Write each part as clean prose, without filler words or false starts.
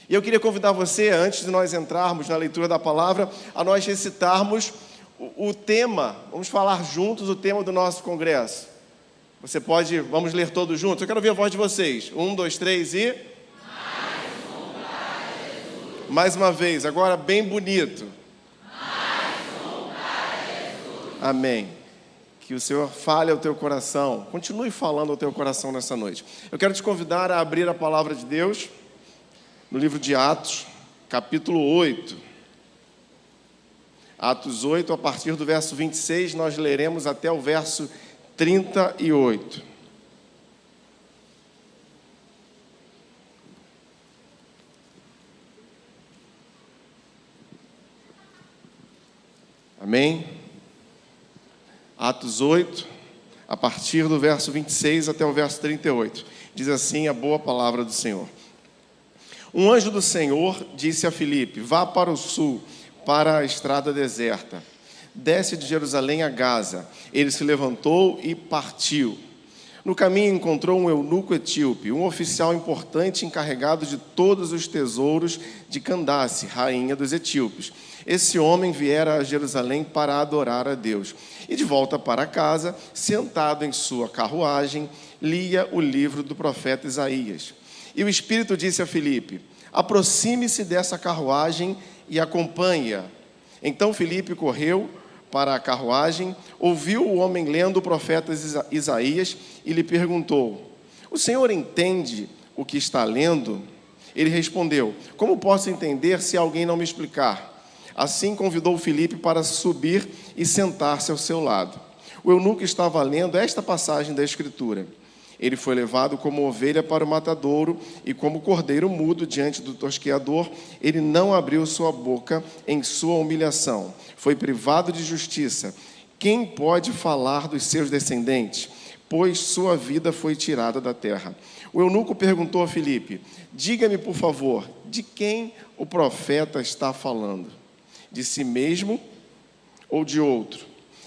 E eu queria convidar você, antes de nós entrarmos na leitura da palavra, a nós recitarmos o tema, vamos falar juntos o tema do nosso congresso. Você pode, vamos ler todos juntos? Eu quero ouvir a voz de vocês. 1, 2, 3 e... Mais uma vez, agora bem bonito. Amém. Que o Senhor fale ao teu coração, continue falando ao teu coração nessa noite. Eu quero te convidar a abrir a palavra de Deus no livro de Atos, capítulo 8. Atos 8, a partir do verso 26, nós leremos até o verso 38. Amém? Atos 8, a partir do verso 26 até o verso 38. Diz assim a boa palavra do Senhor. Um anjo do Senhor disse a Filipe: vá para o sul, para a estrada deserta. Desce de Jerusalém a Gaza. Ele se levantou e partiu. No caminho encontrou um eunuco etíope, um oficial importante encarregado de todos os tesouros de Candace, rainha dos etíopes. Esse homem viera a Jerusalém para adorar a Deus. E de volta para casa, sentado em sua carruagem, lia o livro do profeta Isaías. E o Espírito disse a Filipe: aproxime-se dessa carruagem e acompanhe-a. Então Filipe correu para a carruagem, ouviu o homem lendo o profeta Isaías e lhe perguntou: o senhor entende o que está lendo? Ele respondeu: como posso entender se alguém não me explicar? Assim convidou Filipe para subir e sentar-se ao seu lado. O eunuco estava lendo esta passagem da Escritura: ele foi levado como ovelha para o matadouro, e como cordeiro mudo diante do tosqueador, ele não abriu sua boca em sua humilhação. Foi privado de justiça. Quem pode falar dos seus descendentes? Pois sua vida foi tirada da terra. O eunuco perguntou a Filipe: diga-me, por favor, de quem o profeta está falando? De si mesmo ou de outro?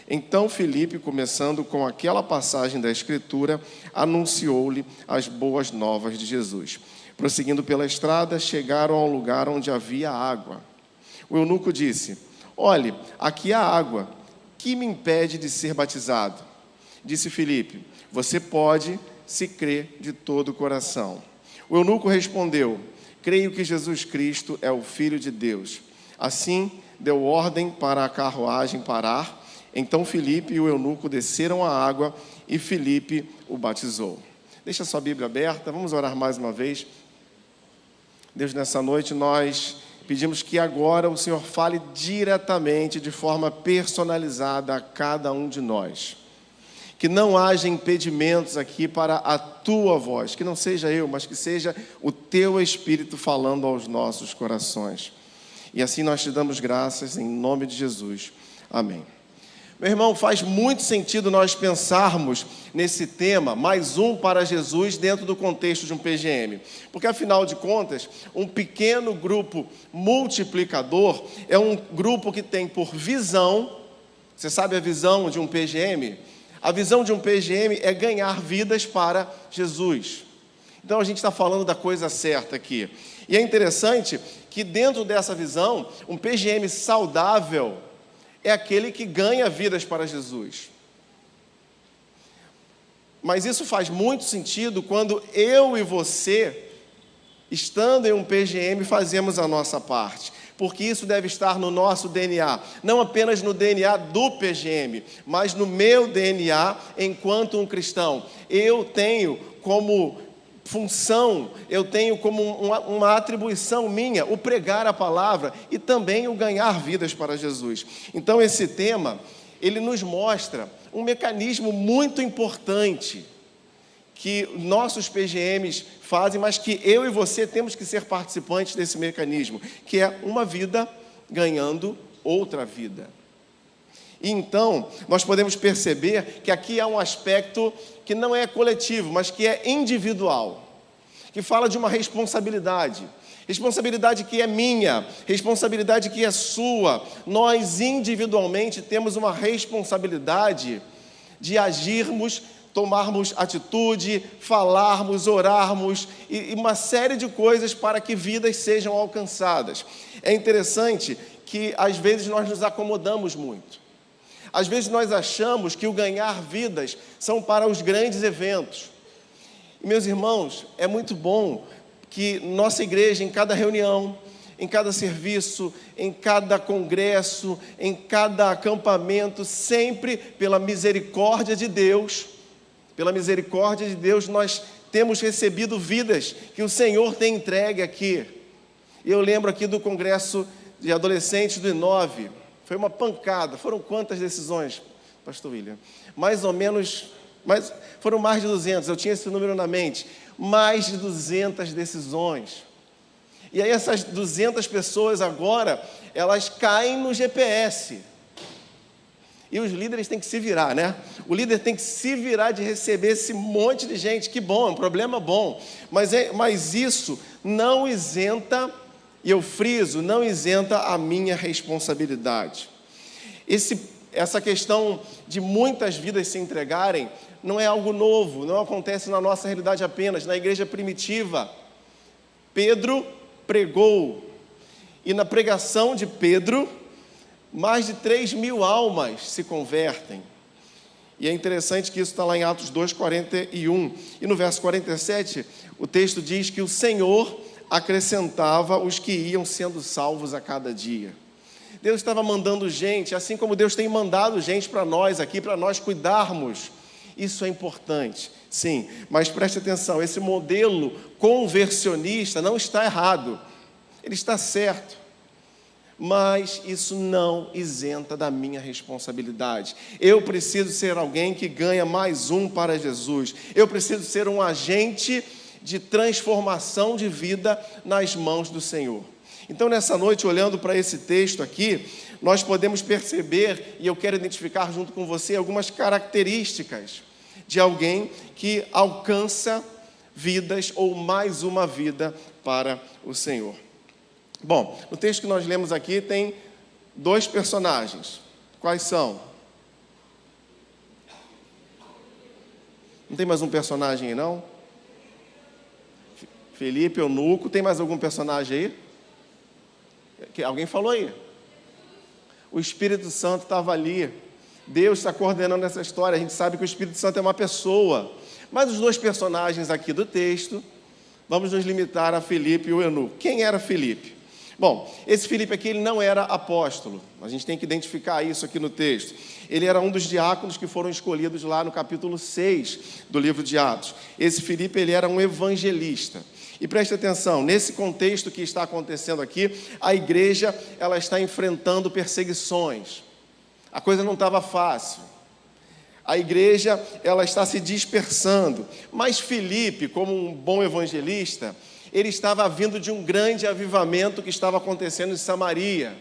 Então Filipe, começando com aquela passagem da Escritura, anunciou-lhe as boas novas de Jesus. Prosseguindo pela estrada, chegaram ao lugar onde havia água. O eunuco disse: olhe, aqui há água, que me impede de ser batizado? Disse Filipe: você pode, se crer de todo o coração. O eunuco respondeu: creio que Jesus Cristo é o Filho de Deus. Assim, deu ordem para a carruagem parar. Então Filipe e o eunuco desceram à água e Filipe o batizou. Deixa sua Bíblia aberta, vamos orar mais uma vez. Deus, nessa noite nós pedimos que agora o Senhor fale diretamente, de forma personalizada a cada um de nós. Que não haja impedimentos aqui para a tua voz, que não seja eu, mas que seja o teu Espírito falando aos nossos corações. E assim nós te damos graças em nome de Jesus. Amém. Meu irmão, faz muito sentido nós pensarmos nesse tema, mais um para Jesus, dentro do contexto de um PGM. Porque, afinal de contas, um pequeno grupo multiplicador é um grupo que tem por visão, você sabe a visão de um PGM? A visão de um PGM é ganhar vidas para Jesus. Então, a gente está falando da coisa certa aqui. E é interessante que, dentro dessa visão, um PGM saudável é aquele que ganha vidas para Jesus. Mas isso faz muito sentido quando eu e você, estando em um PGM, fazemos a nossa parte. Porque isso deve estar no nosso DNA. Não apenas no DNA do PGM, mas no meu DNA enquanto um cristão. Eu tenho como função, eu tenho como uma atribuição minha, o pregar a palavra e também o ganhar vidas para Jesus. Então esse tema, ele nos mostra um mecanismo muito importante que nossos PGMs fazem, mas que eu e você temos que ser participantes desse mecanismo, que é uma vida ganhando outra vida. E então, nós podemos perceber que aqui há um aspecto que não é coletivo, mas que é individual, que fala de uma responsabilidade que é minha, responsabilidade que é sua. Nós individualmente temos uma responsabilidade de agirmos tomarmos atitude, falarmos, orarmos e uma série de coisas para que vidas sejam alcançadas. É interessante que às vezes nós nos acomodamos muito. Às vezes nós achamos que o ganhar vidas são para os grandes eventos. E, meus irmãos, é muito bom que nossa igreja, em cada reunião, em cada serviço, em cada congresso, em cada acampamento, sempre pela misericórdia de Deus, nós temos recebido vidas que o Senhor tem entregue aqui. Eu lembro aqui do congresso de adolescentes do I9, foi uma pancada. Foram quantas decisões, pastor William? Mais ou menos, foram mais de 200, eu tinha esse número na mente. Mais de 200 decisões. E aí essas 200 pessoas agora, elas caem no GPS. E os líderes têm que se virar, né? O líder tem que se virar de receber esse monte de gente. Que bom, é um problema bom. Mas isso não isenta, e eu friso, não isenta a minha responsabilidade. Essa questão de muitas vidas se entregarem não é algo novo, não acontece na nossa realidade apenas. Na igreja primitiva, Pedro pregou, e na pregação de Pedro, mais de 3.000 almas se convertem. E é interessante que isso está lá em Atos 2:41. E no verso 47, o texto diz que o Senhor acrescentava os que iam sendo salvos a cada dia. Deus estava mandando gente, assim como Deus tem mandado gente para nós aqui, para nós cuidarmos. Isso é importante, sim, mas preste atenção, esse modelo conversionista não está errado, ele está certo, mas isso não isenta da minha responsabilidade. Eu preciso ser alguém que ganha mais um para Jesus, eu preciso ser um agente de transformação de vida nas mãos do Senhor. Então, nessa noite, olhando para esse texto aqui, nós podemos perceber, e eu quero identificar junto com você, algumas características de alguém que alcança vidas ou mais uma vida para o Senhor. Bom, no texto que nós lemos aqui tem 2 personagens. Quais são? Não tem mais um personagem aí, não? Felipe, eunuco. Tem mais algum personagem aí? Alguém falou aí? O Espírito Santo estava ali. Deus está coordenando essa história. A gente sabe que o Espírito Santo é uma pessoa. Mas os 2 personagens aqui do texto, vamos nos limitar a Felipe e o eunuco. Quem era Felipe? Bom, esse Felipe aqui, ele não era apóstolo. A gente tem que identificar isso aqui no texto. Ele era um dos diáconos que foram escolhidos lá no capítulo 6 do livro de Atos. Esse Felipe, ele era um evangelista. E preste atenção, nesse contexto que está acontecendo aqui, a igreja, ela está enfrentando perseguições. A coisa não estava fácil. A igreja, ela está se dispersando. Mas Felipe, como um bom evangelista, ele estava vindo de um grande avivamento que estava acontecendo em Samaria.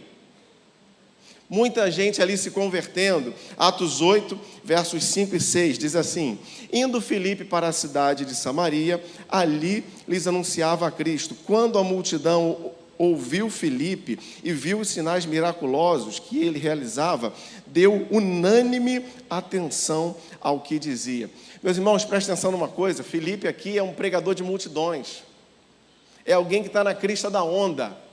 Muita gente ali se convertendo. Atos 8, versos 5 e 6, diz assim: indo Filipe para a cidade de Samaria, ali lhes anunciava a Cristo. Quando a multidão ouviu Filipe e viu os sinais miraculosos que ele realizava, deu unânime atenção ao que dizia. Meus irmãos, prestem atenção numa coisa: Filipe aqui é um pregador de multidões. É alguém que está na crista da onda.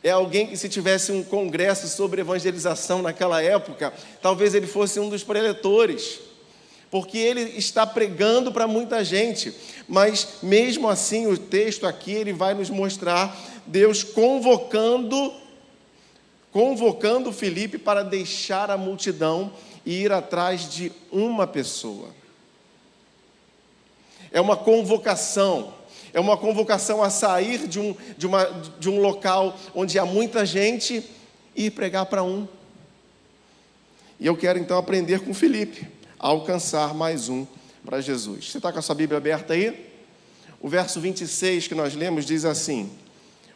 É alguém que, se tivesse um congresso sobre evangelização naquela época, talvez ele fosse um dos preletores, porque ele está pregando para muita gente. Mas mesmo assim, o texto aqui, ele vai nos mostrar Deus convocando Filipe para deixar a multidão e ir atrás de uma pessoa. É uma convocação. É uma convocação a sair de um local onde há muita gente e ir pregar para um. E eu quero então aprender com Filipe a alcançar mais um para Jesus. Você está com a sua Bíblia aberta aí? O verso 26 que nós lemos diz assim: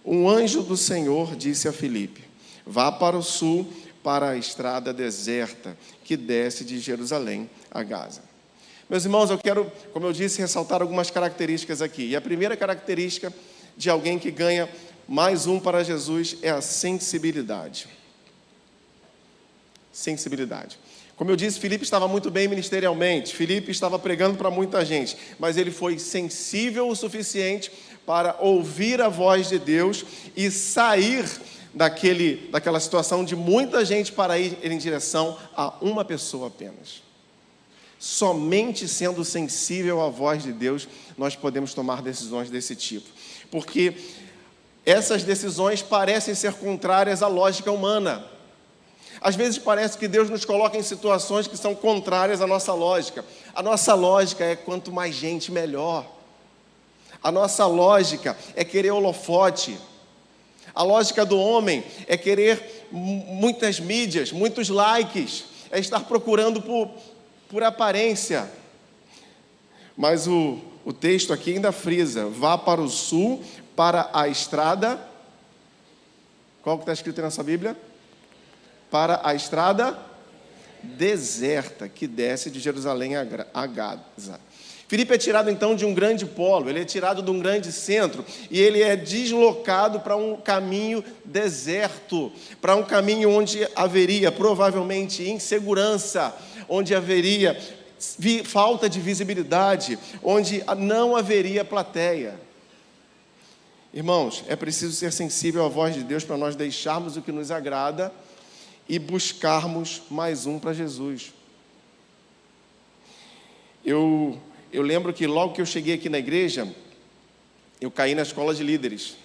um anjo do Senhor disse a Filipe: vá para o sul, para a estrada deserta que desce de Jerusalém a Gaza. Meus irmãos, eu quero, como eu disse, ressaltar algumas características aqui. E a primeira característica de alguém que ganha mais um para Jesus é a sensibilidade. Sensibilidade. Como eu disse, Filipe estava muito bem ministerialmente, Filipe estava pregando para muita gente, mas ele foi sensível o suficiente para ouvir a voz de Deus e sair daquela situação de muita gente para ir em direção a uma pessoa apenas. Somente sendo sensível à voz de Deus, nós podemos tomar decisões desse tipo, porque essas decisões parecem ser contrárias à lógica humana. Às vezes parece que Deus nos coloca em situações que são contrárias à nossa lógica. A nossa lógica é quanto mais gente, melhor. A nossa lógica é querer holofote. A lógica do homem é querer muitas mídias, muitos likes, é estar procurando por aparência. Mas o texto aqui ainda frisa: vá para o sul, para a estrada. Qual que está escrito aí na sua Bíblia? Para a estrada deserta que desce de Jerusalém a Gaza. Filipe é tirado então de um grande polo, ele é tirado de um grande centro e ele é deslocado para um caminho deserto, para um caminho onde haveria provavelmente insegurança, onde haveria falta de visibilidade, onde não haveria plateia. Irmãos, é preciso ser sensível à voz de Deus para nós deixarmos o que nos agrada e buscarmos mais um para Jesus. Eu lembro que logo que eu cheguei aqui na igreja, eu caí na escola de líderes.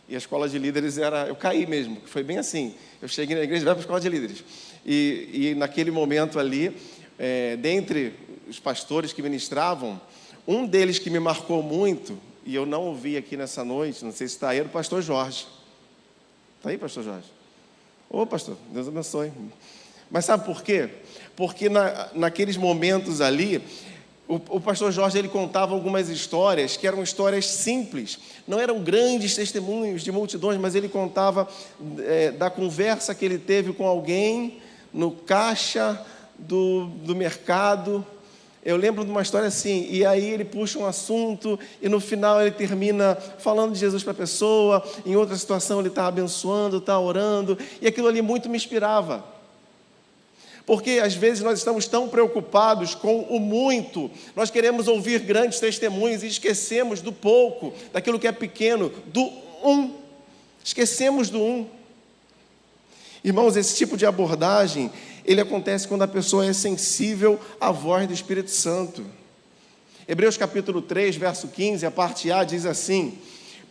E a escola de líderes eu caí mesmo, foi bem assim. Eu cheguei na igreja e vai para a escola de líderes. E naquele momento ali, dentre os pastores que ministravam, um deles que me marcou muito, e eu não ouvi aqui nessa noite, não sei se está aí, era o pastor Jorge. Está aí, pastor Jorge? Ô, pastor, Deus abençoe. Mas sabe por quê? Porque naqueles momentos ali, o pastor Jorge, ele contava algumas histórias que eram histórias simples, não eram grandes testemunhos de multidões, mas ele contava da conversa que ele teve com alguém no caixa do mercado. Eu lembro de uma história assim, e aí ele puxa um assunto, e no final ele termina falando de Jesus para a pessoa, em outra situação ele está abençoando, está orando, e aquilo ali muito me inspirava. Porque às vezes nós estamos tão preocupados com o muito, nós queremos ouvir grandes testemunhos e esquecemos do pouco, daquilo que é pequeno, do um. Esquecemos do um. Irmãos, esse tipo de abordagem, ele acontece quando a pessoa é sensível à voz do Espírito Santo. Hebreus capítulo 3, verso 15, a parte A diz assim: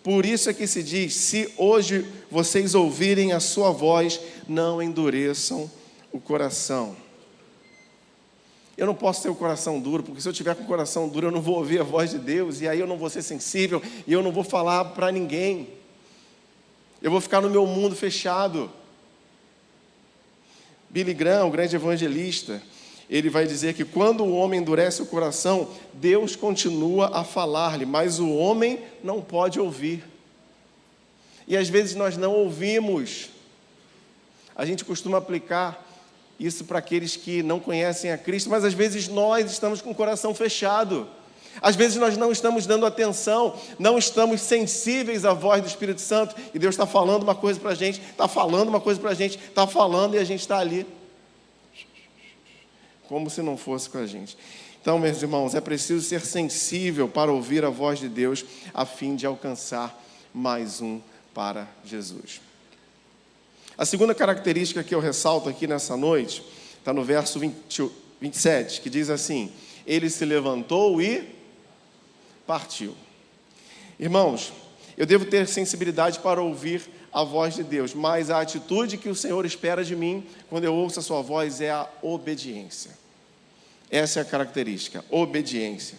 por isso é que se diz, se hoje vocês ouvirem a sua voz, não endureçam o coração. Eu não posso ter o coração duro, porque se eu tiver com o coração duro, eu não vou ouvir a voz de Deus, e aí eu não vou ser sensível, e eu não vou falar para ninguém. Eu vou ficar no meu mundo fechado. Billy Graham, o grande evangelista, ele vai dizer que quando o homem endurece o coração, Deus continua a falar-lhe, mas o homem não pode ouvir. E às vezes nós não ouvimos. A gente costuma aplicar isso para aqueles que não conhecem a Cristo, mas às vezes nós estamos com o coração fechado. Às vezes nós não estamos dando atenção, não estamos sensíveis à voz do Espírito Santo, e Deus está falando uma coisa para a gente, está falando uma coisa para a gente, está falando e a gente está ali, como se não fosse com a gente. Então, meus irmãos, é preciso ser sensível para ouvir a voz de Deus, a fim de alcançar mais um para Jesus. A segunda característica que eu ressalto aqui nessa noite, está no verso 27, que diz assim: ele se levantou e partiu. Irmãos, eu devo ter sensibilidade para ouvir a voz de Deus, mas a atitude que o Senhor espera de mim, quando eu ouço a sua voz, é a obediência. Essa é a característica, obediência.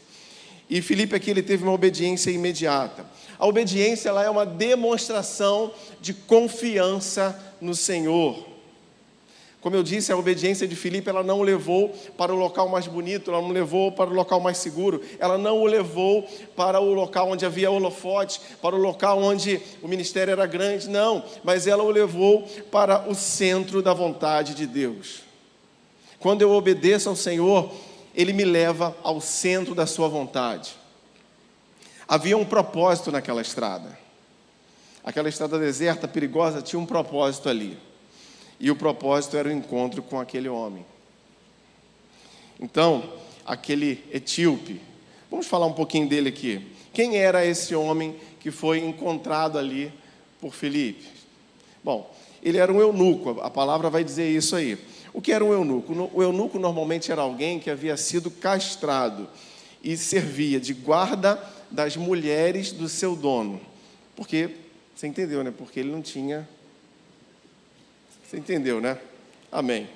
E Filipe aqui, ele teve uma obediência imediata. A obediência, ela é uma demonstração de confiança no Senhor. Como eu disse, a obediência de Filipe, ela não o levou para o local mais bonito, ela não o levou para o local mais seguro, ela não o levou para o local onde havia holofote, para o local onde o ministério era grande, não, mas ela o levou para o centro da vontade de Deus. Quando eu obedeço ao Senhor, Ele me leva ao centro da sua vontade. Havia um propósito naquela estrada. Aquela estrada deserta, perigosa, tinha um propósito ali. E o propósito era o encontro com aquele homem. Então, aquele etíope, vamos falar um pouquinho dele aqui. Quem era esse homem que foi encontrado ali por Filipe? Bom, ele era um eunuco, a palavra vai dizer isso aí. O que era um eunuco? O eunuco normalmente era alguém que havia sido castrado e servia de guarda das mulheres do seu dono. Porque, você entendeu, né? Porque ele não tinha... Você entendeu, né? Amém.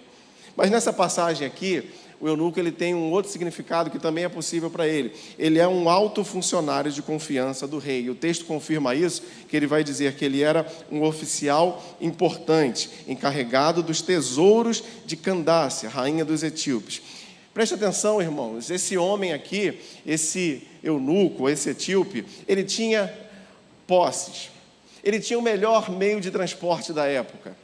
Mas nessa passagem aqui, o eunuco ele tem um outro significado que também é possível para ele. Ele é um alto funcionário de confiança do rei. E o texto confirma isso, que ele vai dizer que ele era um oficial importante, encarregado dos tesouros de Candace, rainha dos etíopes. Preste atenção, irmãos, esse homem aqui, esse eunuco, esse etíope, ele tinha posses. Ele tinha o melhor meio de transporte da época.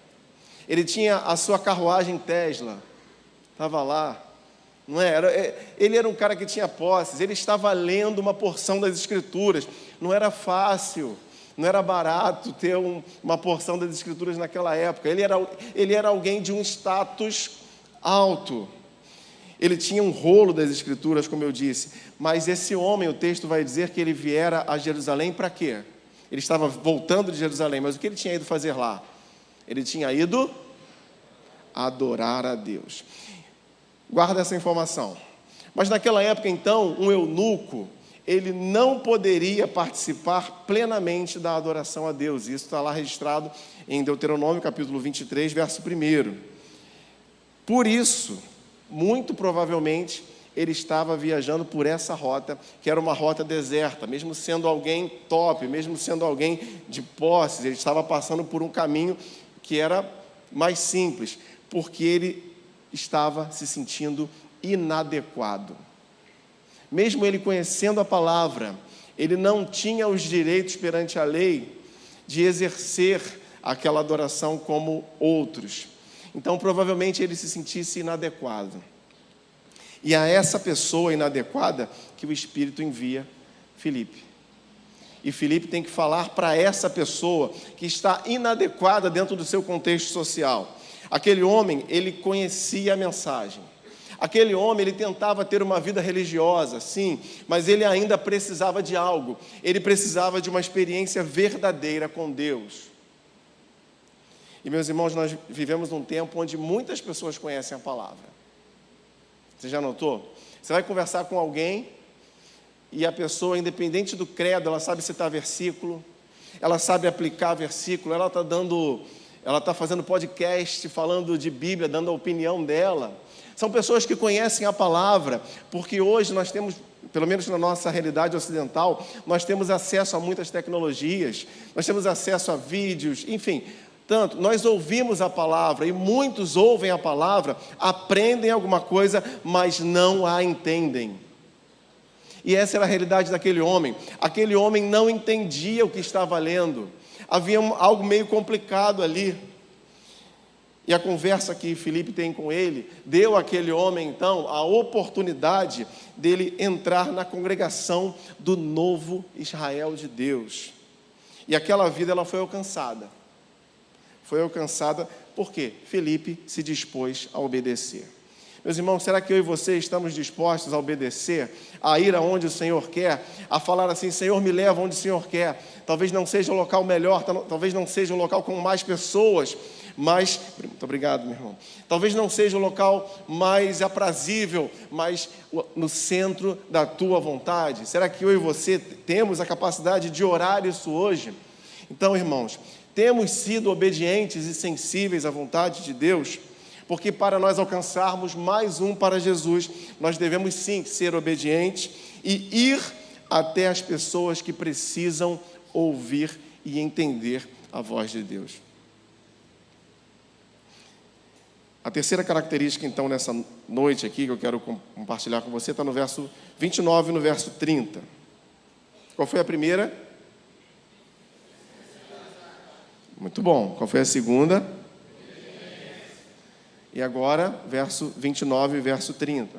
Ele tinha a sua carruagem Tesla, estava lá, não é? Ele era um cara que tinha posses, ele estava lendo uma porção das Escrituras, não era fácil, não era barato ter uma porção das Escrituras naquela época, ele era alguém de um status alto, ele tinha um rolo das Escrituras, como eu disse, mas esse homem, o texto vai dizer que ele viera a Jerusalém para quê? Ele estava voltando de Jerusalém, mas o que ele tinha ido fazer lá? Ele tinha ido adorar a Deus. Guarda essa informação. Mas naquela época, então, um eunuco, ele não poderia participar plenamente da adoração a Deus. Isso está lá registrado em Deuteronômio, capítulo 23, verso 1. Por isso, muito provavelmente, ele estava viajando por essa rota, que era uma rota deserta, mesmo sendo alguém top, mesmo sendo alguém de posses, ele estava passando por um caminho que era mais simples, porque ele estava se sentindo inadequado. Mesmo ele conhecendo a palavra, ele não tinha os direitos perante a lei de exercer aquela adoração como outros. Então, provavelmente, ele se sentisse inadequado. E a essa pessoa inadequada que o Espírito envia Filipe. E Filipe tem que falar para essa pessoa que está inadequada dentro do seu contexto social. Aquele homem, ele conhecia a mensagem. Aquele homem, ele tentava ter uma vida religiosa, sim, mas ele ainda precisava de algo. Ele precisava de uma experiência verdadeira com Deus. E, meus irmãos, nós vivemos num tempo onde muitas pessoas conhecem a palavra. Você já notou? Você vai conversar com alguém e a pessoa, independente do credo, ela sabe citar versículo, ela sabe aplicar versículo, ela está fazendo podcast, falando de Bíblia, dando a opinião dela. São pessoas que conhecem a palavra, porque hoje nós temos, pelo menos na nossa realidade ocidental, nós temos acesso a muitas tecnologias, nós temos acesso a vídeos, enfim, tanto, nós ouvimos a palavra, e muitos ouvem a palavra, aprendem alguma coisa, mas não a entendem. E essa era a realidade daquele homem. Aquele homem não entendia o que estava lendo. Havia algo meio complicado ali. E a conversa que Filipe tem com ele, deu àquele homem, então, a oportunidade dele entrar na congregação do novo Israel de Deus. E aquela vida, ela foi alcançada. Foi alcançada porque Filipe se dispôs a obedecer. Meus irmãos, será que eu e você estamos dispostos a obedecer, a ir aonde o Senhor quer, a falar assim, Senhor, me leva onde o Senhor quer? Talvez não seja o local melhor, talvez não seja o local com mais pessoas, mas, muito obrigado, meu irmão, talvez não seja o local mais aprazível, mas no centro da tua vontade. Será que eu e você temos a capacidade de orar isso hoje? Então, irmãos, temos sido obedientes e sensíveis à vontade de Deus? Porque para nós alcançarmos mais um para Jesus, nós devemos sim ser obedientes e ir até as pessoas que precisam ouvir e entender a voz de Deus. A terceira característica, então, nessa noite aqui, que eu quero compartilhar com você, está no verso 29 e no verso 30. Qual foi a primeira? Muito bom. Qual foi a segunda? E agora, verso 29 e verso 30.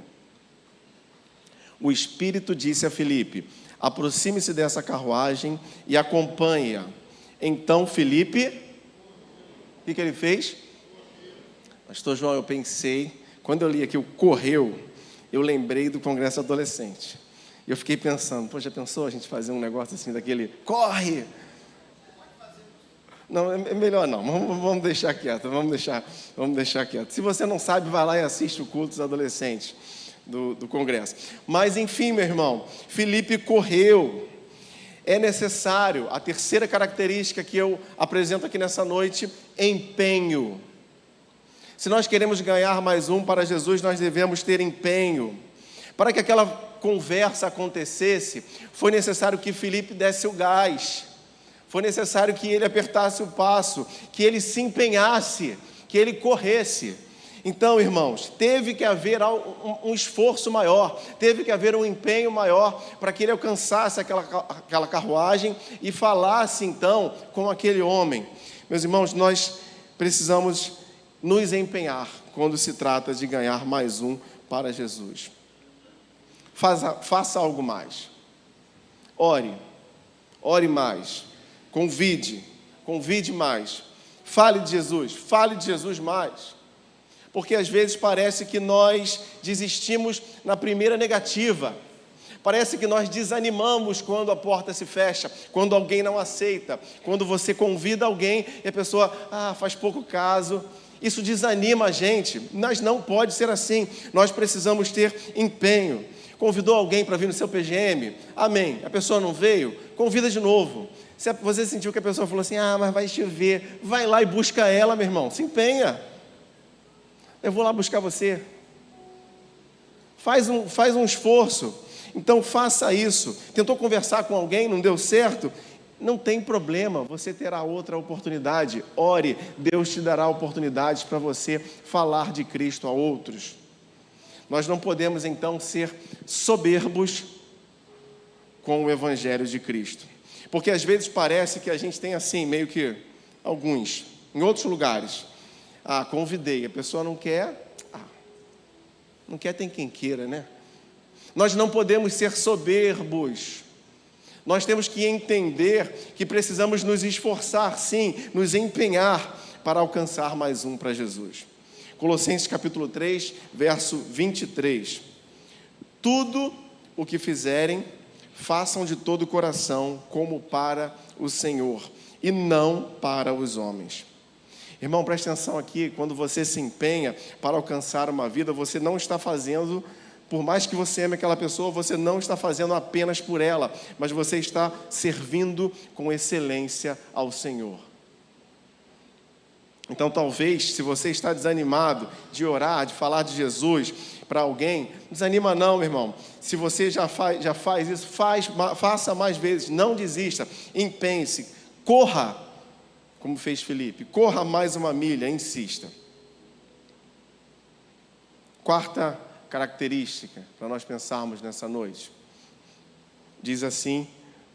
O Espírito disse a Filipe, aproxime-se dessa carruagem e acompanhe-a. Então Filipe, o que ele fez? Pastor João, eu pensei, quando eu li aqui o correu, eu lembrei do Congresso Adolescente. E eu fiquei pensando, pô, já pensou a gente fazer um negócio assim, daquele, corre! Não, é melhor não, vamos deixar quieto, vamos deixar quieto. Se você não sabe, vai lá e assiste o culto dos adolescentes do Congresso. Mas enfim, meu irmão, Filipe correu. É necessário, a terceira característica que eu apresento aqui nessa noite, empenho. Se nós queremos ganhar mais um para Jesus, nós devemos ter empenho. Para que aquela conversa acontecesse, foi necessário que Filipe desse o gás. Foi necessário que ele apertasse o passo, que ele se empenhasse, que ele corresse. Então, irmãos, teve que haver um esforço maior, teve que haver um empenho maior para que ele alcançasse aquela carruagem e falasse, então, com aquele homem. Meus irmãos, nós precisamos nos empenhar quando se trata de ganhar mais um para Jesus. Faça algo mais. Ore mais. Convide mais. Fale de Jesus mais. Porque às vezes parece que nós desistimos na primeira negativa. Parece que nós desanimamos quando a porta se fecha, quando alguém não aceita, quando você convida alguém e a pessoa, faz pouco caso. Isso desanima a gente, mas não pode ser assim. Nós precisamos ter empenho. Convidou alguém para vir no seu PGM? Amém. A pessoa não veio? Convida de novo. Se você sentiu que a pessoa falou assim, mas vai chover, vai lá e busca ela, meu irmão. Se empenha. Eu vou lá buscar você. Faz um esforço. Então faça isso. Tentou conversar com alguém, não deu certo? Não tem problema, você terá outra oportunidade. Ore, Deus te dará oportunidades para você falar de Cristo a outros. Nós não podemos então ser soberbos com o Evangelho de Cristo. Porque às vezes parece que a gente tem assim, meio que alguns, em outros lugares. Convidei, a pessoa não quer, não quer, tem quem queira, né? Nós não podemos ser soberbos. Nós temos que entender que precisamos nos esforçar, sim, nos empenhar para alcançar mais um para Jesus. Colossenses capítulo 3, verso 23. Tudo o que fizerem, façam de todo o coração, como para o Senhor, e não para os homens. Irmão, preste atenção aqui, quando você se empenha para alcançar uma vida, você não está fazendo, por mais que você ame aquela pessoa, você não está fazendo apenas por ela, mas você está servindo com excelência ao Senhor. Então, talvez, se você está desanimado de orar, de falar de Jesus para alguém, não desanima não, meu irmão. Se você já faz isso, faça mais vezes, não desista, empenhe-se, corra, como fez Filipe, corra mais uma milha, insista. Quarta característica, para nós pensarmos nessa noite, diz assim,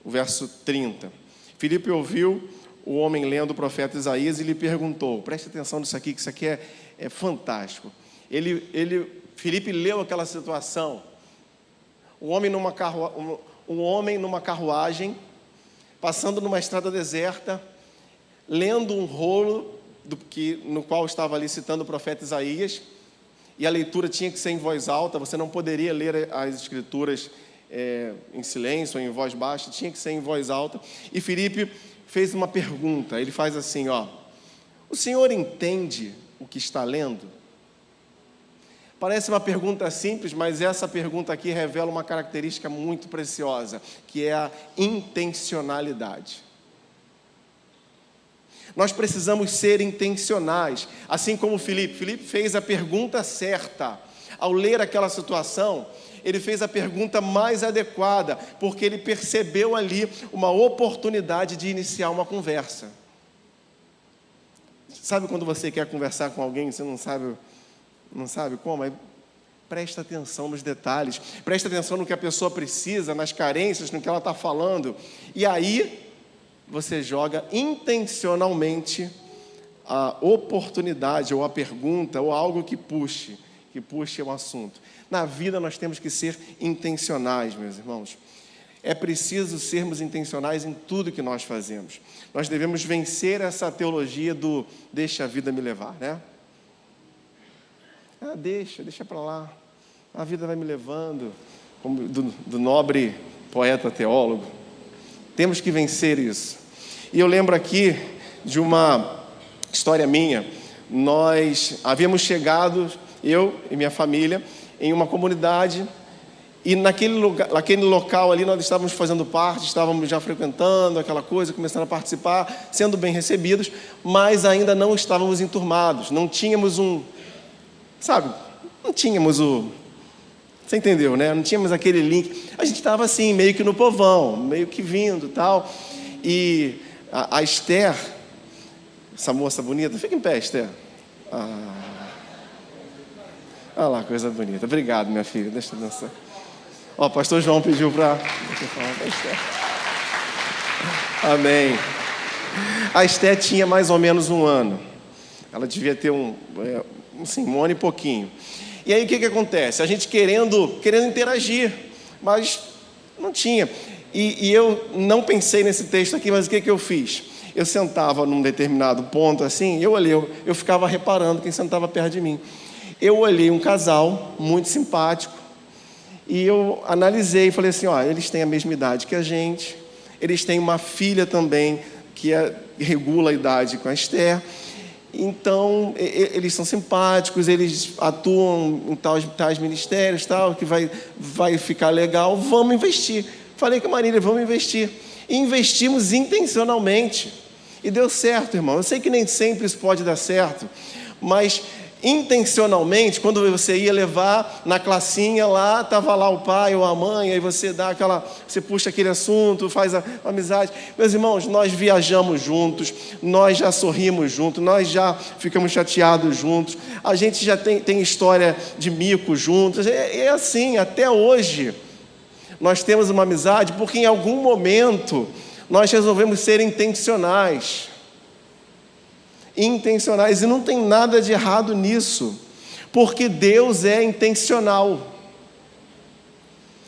o verso 30. Filipe ouviu o homem lendo o profeta Isaías e lhe perguntou, preste atenção nisso aqui, que isso aqui é fantástico. Filipe leu aquela situação, um homem numa carruagem, passando numa estrada deserta, lendo um rolo no qual estava ali citando o profeta Isaías, e a leitura tinha que ser em voz alta, você não poderia ler as escrituras em silêncio ou em voz baixa, tinha que ser em voz alta. E Filipe fez uma pergunta, ele faz assim, o senhor entende o que está lendo? Parece uma pergunta simples, mas essa pergunta aqui revela uma característica muito preciosa, que é a intencionalidade. Nós precisamos ser intencionais, assim como Filipe. Filipe fez a pergunta certa. Ao ler aquela situação, ele fez a pergunta mais adequada, porque ele percebeu ali uma oportunidade de iniciar uma conversa. Sabe quando você quer conversar com alguém, você não sabe como? Aí presta atenção nos detalhes, presta atenção no que a pessoa precisa, nas carências, no que ela está falando, e aí você joga intencionalmente a oportunidade, ou a pergunta, ou algo que puxe o assunto. Na vida nós temos que ser intencionais, meus irmãos. É preciso sermos intencionais em tudo que nós fazemos. Nós devemos vencer essa teologia do deixa a vida me levar, né? Deixa para lá. A vida vai me levando, como do nobre poeta teólogo. Temos que vencer isso. E eu lembro aqui de uma história minha. Nós havíamos chegado, eu e minha família, em uma comunidade, e naquele local ali nós estávamos fazendo parte, estávamos já frequentando aquela coisa, começando a participar, sendo bem recebidos, mas ainda não estávamos enturmados, não tínhamos você entendeu, né? Não tínhamos aquele link. A gente estava assim, meio que no povão, meio que vindo e tal. E a Esther, essa moça bonita, fica em pé, Esther. Olha lá, coisa bonita. Obrigado, minha filha. Deixa eu dançar. Ó, o pastor João pediu para... Deixa eu falar para a Esther. Amém. A Esther tinha mais ou menos 1 ano. Ela devia ter um ano e pouquinho. E aí o que acontece? A gente querendo interagir, mas não tinha. E eu não pensei nesse texto aqui, mas o que eu fiz? Eu sentava num determinado ponto assim, eu ficava reparando quem sentava perto de mim. Eu olhei um casal muito simpático e eu analisei e falei assim, eles têm a mesma idade que a gente, eles têm uma filha também que regula a idade com a Esther. Então, eles são simpáticos, eles atuam em tais ministérios, tal, que vai ficar legal, vamos investir. Falei com a Marília, vamos investir. E investimos intencionalmente. E deu certo, irmão. Eu sei que nem sempre isso pode dar certo, mas intencionalmente, quando você ia levar na classinha lá, estava lá o pai ou a mãe, aí você você puxa aquele assunto, faz a amizade. Meus irmãos, nós viajamos juntos, nós já sorrimos juntos, nós já ficamos chateados juntos, a gente já tem história de mico juntos, é assim, até hoje nós temos uma amizade, porque em algum momento nós resolvemos ser intencionais, e não tem nada de errado nisso, porque Deus é intencional.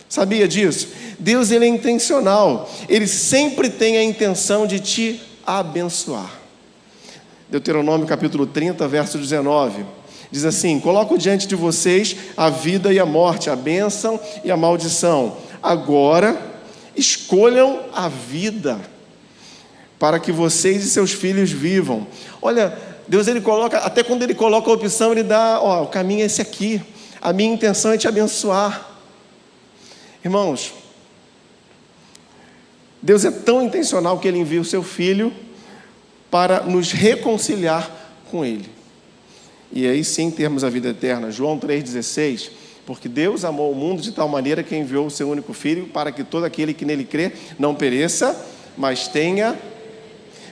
Sabia disso? Deus, ele é intencional, ele sempre tem a intenção de te abençoar. Deuteronômio capítulo 30, verso 19, diz assim: coloco diante de vocês a vida e a morte, a bênção e a maldição. Agora escolham a vida, para que vocês e seus filhos vivam. Olha, Deus, ele coloca, até quando ele coloca a opção, ele dá, o caminho é esse aqui, a minha intenção é te abençoar. Irmãos, Deus é tão intencional que ele envia o seu Filho para nos reconciliar com ele. E aí sim termos a vida eterna. João 3,16, porque Deus amou o mundo de tal maneira que enviou o seu único Filho, para que todo aquele que nele crê não pereça, mas tenha...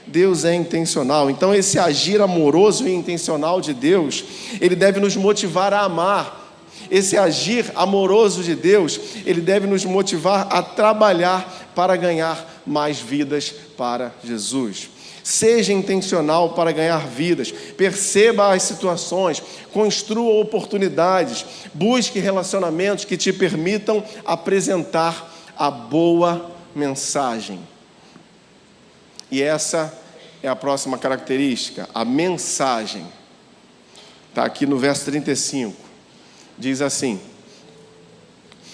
Deus é intencional. Então esse agir amoroso e intencional de Deus, ele deve nos motivar a amar. Esse agir amoroso de Deus, ele deve nos motivar a trabalhar para ganhar mais vidas para Jesus. Seja intencional para ganhar vidas, perceba as situações, construa oportunidades, busque relacionamentos que te permitam apresentar a boa mensagem. E essa é a próxima característica, a mensagem. Está aqui no verso 35. Diz assim: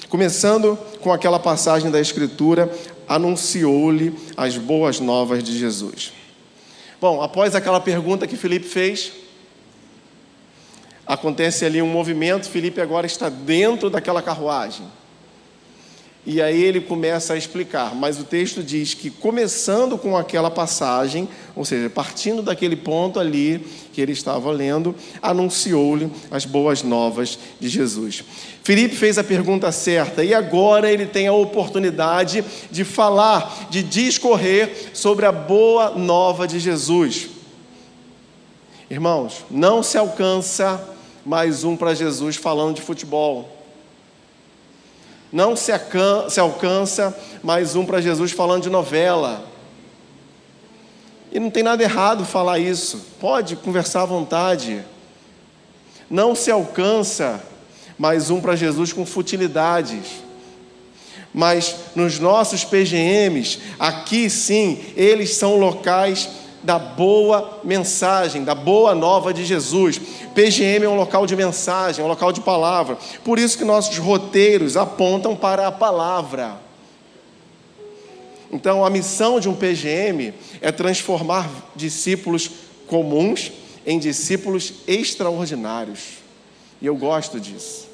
começando com aquela passagem da Escritura, anunciou-lhe as boas novas de Jesus. Bom, após aquela pergunta que Filipe fez, acontece ali um movimento. Filipe agora está dentro daquela carruagem. E aí ele começa a explicar, mas o texto diz que começando com aquela passagem, ou seja, partindo daquele ponto ali que ele estava lendo, anunciou-lhe as boas novas de Jesus. Filipe fez a pergunta certa e agora ele tem a oportunidade de falar, de discorrer sobre a boa nova de Jesus. Irmãos, não se alcança mais um para Jesus falando de futebol. Não se alcança mais um para Jesus falando de novela. E não tem nada errado falar isso. Pode conversar à vontade. Não se alcança mais um para Jesus com futilidades. Mas nos nossos PGMs, aqui sim, eles são locais da boa mensagem, da boa nova de Jesus. PGM é um local de mensagem, é um local de palavra. Por isso que nossos roteiros apontam para a palavra. Então, a missão de um PGM é transformar discípulos comuns em discípulos extraordinários. E eu gosto disso.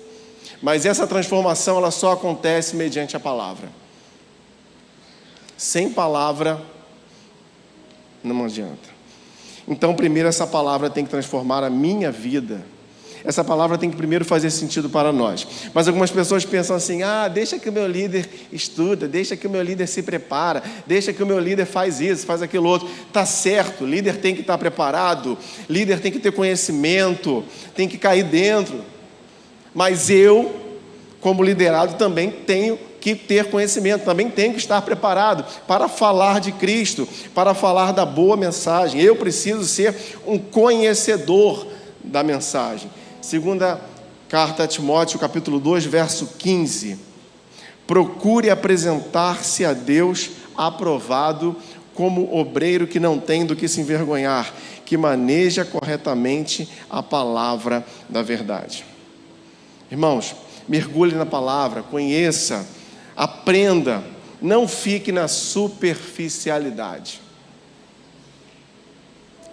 Mas essa transformação, ela só acontece mediante a palavra. Sem palavra, não adianta. Então, primeiro, essa palavra tem que transformar a minha vida. Essa palavra tem que primeiro fazer sentido para nós. Mas algumas pessoas pensam assim: deixa que o meu líder estuda, deixa que o meu líder se prepara, deixa que o meu líder faz isso, faz aquilo outro. Está certo, líder tem que estar preparado, líder tem que ter conhecimento, tem que cair dentro. Mas eu, como liderado, também tenho que ter conhecimento, também tenho que estar preparado para falar de Cristo, para falar da boa mensagem. Eu preciso ser um conhecedor da mensagem. Segunda carta a Timóteo, capítulo 2, verso 15. Procure apresentar-se a Deus aprovado como obreiro que não tem do que se envergonhar, que maneja corretamente a palavra da verdade. Irmãos, mergulhe na palavra, conheça, aprenda, não fique na superficialidade.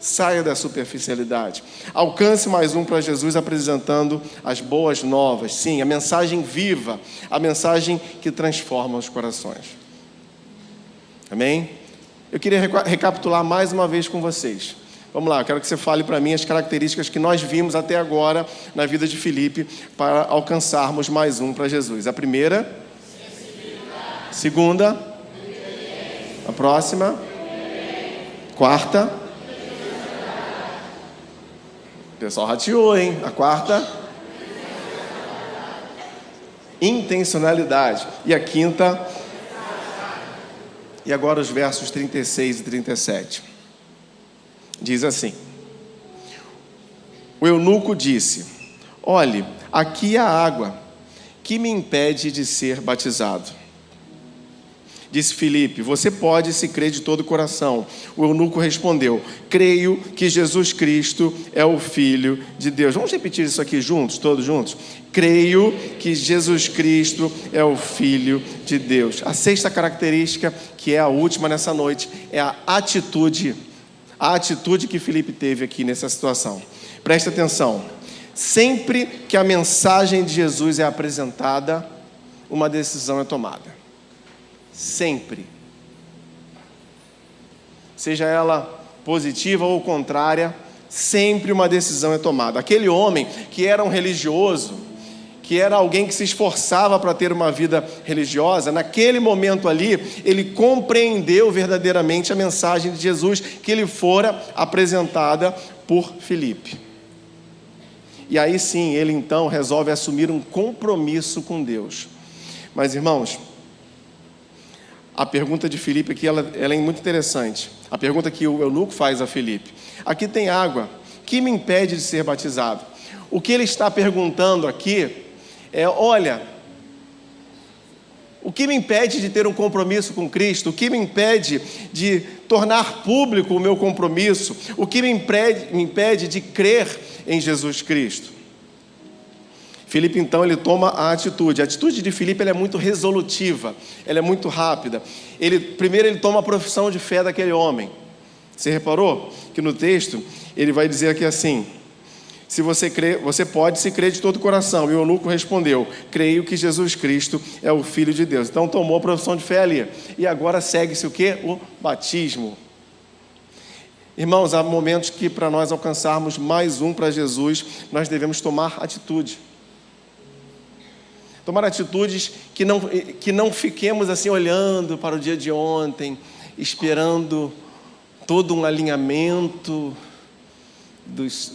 Saia da superficialidade. Alcance mais um para Jesus apresentando as boas novas. Sim, a mensagem viva, a mensagem que transforma os corações. Amém? Eu queria recapitular mais uma vez com vocês. Vamos lá, eu quero que você fale para mim as características que nós vimos até agora na vida de Filipe para alcançarmos mais um para Jesus. A primeira, segunda, a próxima, quarta. O pessoal rateou, hein? A quarta, intencionalidade. E a quinta, e agora os versos 36 e 37. Diz assim: o eunuco disse: olhe, aqui há água, que me impede de ser batizado? Disse Filipe: você pode, se crer de todo o coração. O eunuco respondeu: creio que Jesus Cristo é o Filho de Deus. Vamos repetir isso aqui juntos, todos juntos? Creio que Jesus Cristo é o Filho de Deus. A sexta característica, que é a última nessa noite, é a atitude que Filipe teve aqui nessa situação. Presta atenção. Sempre que a mensagem de Jesus é apresentada, uma decisão é tomada. Sempre. Seja ela positiva ou contrária, sempre uma decisão é tomada. Aquele homem que era um religioso, que era alguém que se esforçava para ter uma vida religiosa, naquele momento ali, ele compreendeu verdadeiramente a mensagem de Jesus que lhe fora apresentada por Filipe. E aí sim, ele então resolve assumir um compromisso com Deus. Mas, irmãos, a pergunta de Filipe aqui, ela é muito interessante. A pergunta que o eunuco faz a Filipe: aqui tem água, que me impede de ser batizado? O que ele está perguntando aqui é: olha, o que me impede de ter um compromisso com Cristo? O que me impede de tornar público o meu compromisso? O que me impede de crer em Jesus Cristo? Filipe, então, ele toma a atitude. A atitude de Filipe, ela é muito resolutiva, ela é muito rápida. Primeiro ele toma a profissão de fé daquele homem. Você reparou que no texto ele vai dizer aqui assim: se você crê, você pode se crer de todo o coração. E o eunuco respondeu: creio que Jesus Cristo é o Filho de Deus. Então tomou a profissão de fé ali. E agora segue-se o quê? O batismo. Irmãos, há momentos que para nós alcançarmos mais um para Jesus, nós devemos tomar atitude. Tomar atitudes que não fiquemos assim olhando para o dia de ontem, esperando todo um alinhamento dos...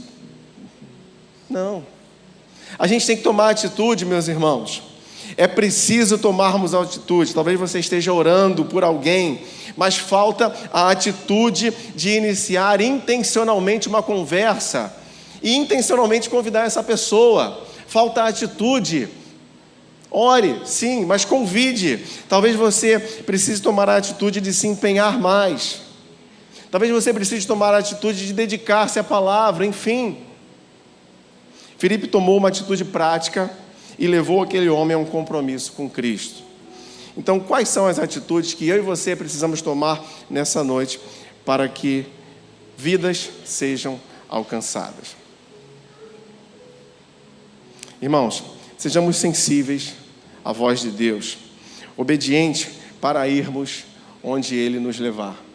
Não. A gente tem que tomar atitude, meus irmãos. É preciso tomarmos atitude. Talvez você esteja orando por alguém, mas falta a atitude de iniciar intencionalmente uma conversa e intencionalmente convidar essa pessoa. Falta a atitude. Ore, sim, mas convide. Talvez você precise tomar a atitude de se empenhar mais. Talvez você precise tomar a atitude de dedicar-se à palavra, enfim. Filipe tomou uma atitude prática e levou aquele homem a um compromisso com Cristo. Então, quais são as atitudes que eu e você precisamos tomar nessa noite para que vidas sejam alcançadas? Irmãos, sejamos sensíveis à voz de Deus, obedientes para irmos onde Ele nos levar,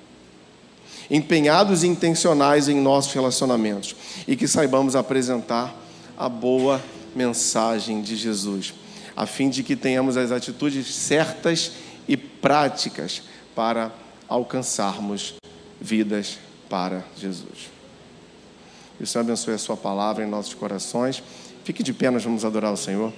empenhados e intencionais em nossos relacionamentos, e que saibamos apresentar a boa mensagem de Jesus, a fim de que tenhamos as atitudes certas e práticas para alcançarmos vidas para Jesus. Que o Senhor abençoe a sua palavra em nossos corações. Fique de pé, nós vamos adorar o Senhor.